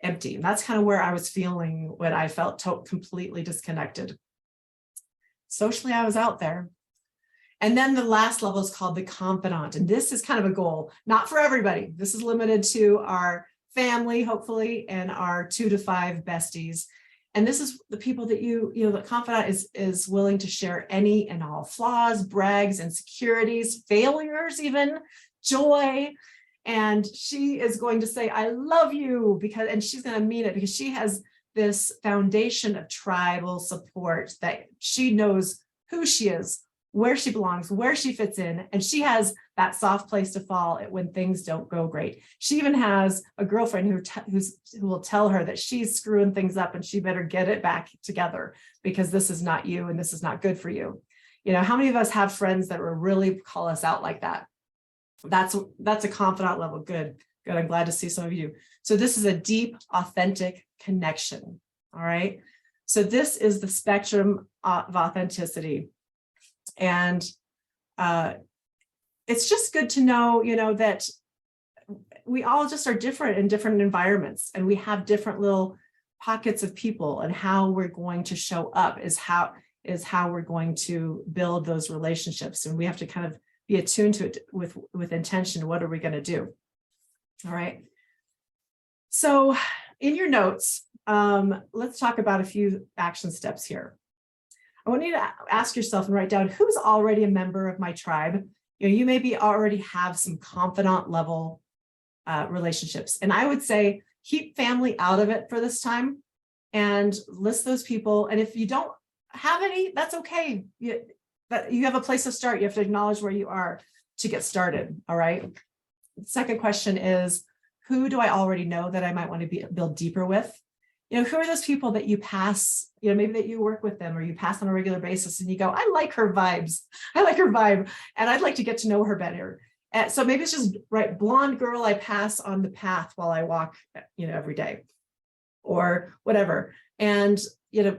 empty. And that's kind of where I was feeling when I felt completely disconnected. Socially, I was out there. And then the last level is called the confidant. And this is kind of a goal, not for everybody. This is limited to our family, hopefully, and our 2 to 5 besties. And this is the people that the confidant is willing to share any and all flaws, brags, insecurities, failures, even joy. And she is going to say, I love you, and she's going to mean it because she has this foundation of tribal support that she knows who she is, where she belongs, where she fits in, and she has that soft place to fall when things don't go great. She even has a girlfriend who will tell her that she's screwing things up and she better get it back together because this is not you and this is not good for you. You know, how many of us have friends that will really call us out like that? That's a confidant level. Good. I'm glad to see some of you. So this is a deep, authentic connection. All right. So this is the spectrum of authenticity. And it's just good to know, you know, that we all just are different in different environments, and we have different little pockets of people, and how we're going to show up is how we're going to build those relationships. And we have to kind of be attuned to it with intention. What are we going to do? All right. So in your notes, let's talk about a few action steps here. I want you to ask yourself and write down who's already a member of my tribe. You know, you maybe already have some confidant level relationships. And I would say keep family out of it for this time and list those people. And if you don't have any, that's okay. You have a place to start. You have to acknowledge where you are to get started. All right. The second question is, who do I already know that I might want to build deeper with? You know, who are those people that you pass, you know, maybe that you work with them or you pass on a regular basis and you go, I like her vibes. I like her vibe and I'd like to get to know her better. So maybe it's just right, blonde girl I pass on the path while I walk, you know, every day or whatever. And, you know,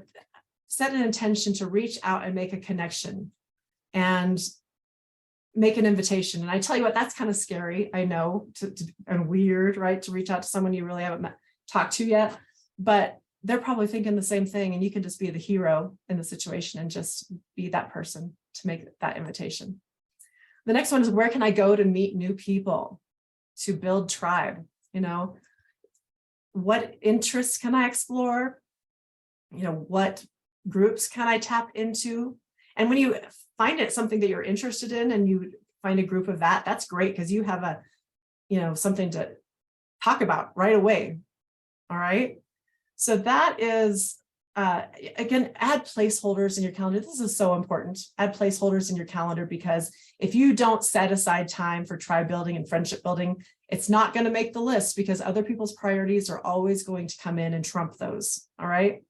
set an intention to reach out and make a connection and make an invitation. And I tell you what, that's kind of scary. I know and weird, right? To reach out to someone you really haven't talked to yet. But they're probably thinking the same thing, and you can just be the hero in the situation and just be that person to make that invitation. The next one is, where can I go to meet new people, to build tribe? You know, what interests can I explore? You know, what groups can I tap into? And when you find it something that you're interested in and you find a group of that, that's great because you have a, you know, something to talk about right away. All right. So that is, again, add placeholders in your calendar. This is so important. Add placeholders in your calendar, because if you don't set aside time for tribe building and friendship building, it's not going to make the list, because other people's priorities are always going to come in and trump those. All right.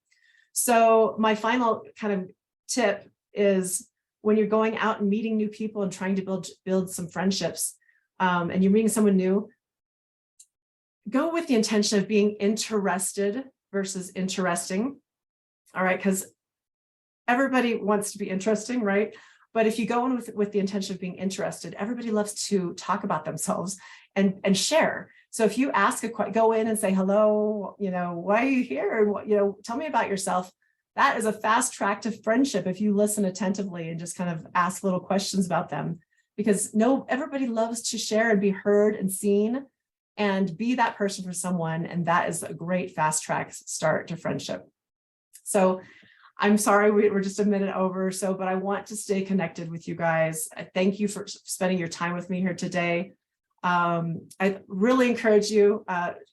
So my final kind of tip is, when you're going out and meeting new people and trying to build some friendships, and you're meeting someone new, go with the intention of being interested versus interesting. All right, because everybody wants to be interesting, right? But if you go in with the intention of being interested, everybody loves to talk about themselves and share. So if you go in and say, hello, you know, why are you here? You know, tell me about yourself. That is a fast track to friendship if you listen attentively and just kind of ask little questions about them, because everybody loves to share and be heard and seen and be that person for someone. And that is a great fast track start to friendship. So I'm sorry, we're just a minute over or so, but I want to stay connected with you guys. I thank you for spending your time with me here today. I really encourage you,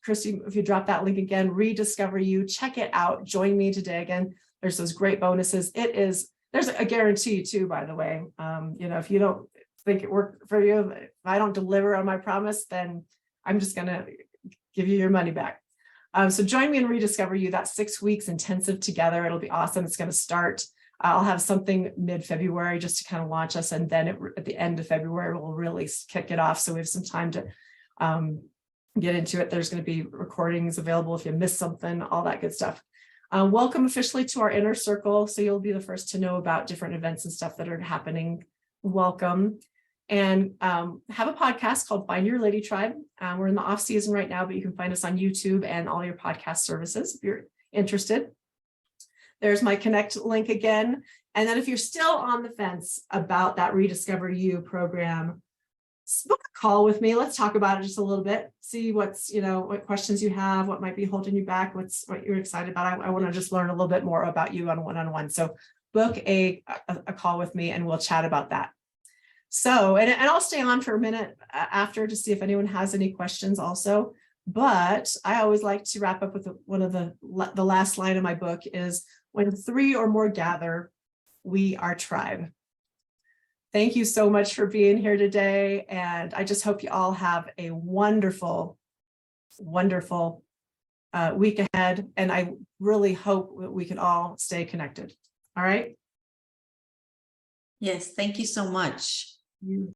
Christy, if you drop that link again, Rediscover You, check it out. Join me today again. There's those great bonuses. There's a guarantee too, by the way. You know, if you don't think it worked for you, if I don't deliver on my promise, then I'm just going to give you your money back. So join me in Rediscover You. That's 6 weeks intensive together. It'll be awesome. It's going to start. I'll have something mid-February just to kind of launch us. And then at the end of February, we'll really kick it off. So we have some time to get into it. There's going to be recordings available if you missed something, all that good stuff. Welcome officially to our inner circle. So you'll be the first to know about different events and stuff that are happening. Welcome. And have a podcast called Find Your Lady Tribe. We're in the off season right now, but you can find us on YouTube and all your podcast services if you're interested. There's my Connect link again. And then if you're still on the fence about that Rediscover You program, book a call with me. Let's talk about it just a little bit. See what questions you have, what might be holding you back, what you're excited about. I want to just learn a little bit more about you on one-on-one. So book a call with me and we'll chat about that. So, and I'll stay on for a minute after to see if anyone has any questions also. But I always like to wrap up with one of the last line of my book is, when 3 or more gather, we are tribe. Thank you so much for being here today. And I just hope you all have a wonderful, wonderful week ahead. And I really hope that we can all stay connected. All right. Yes, thank you so much.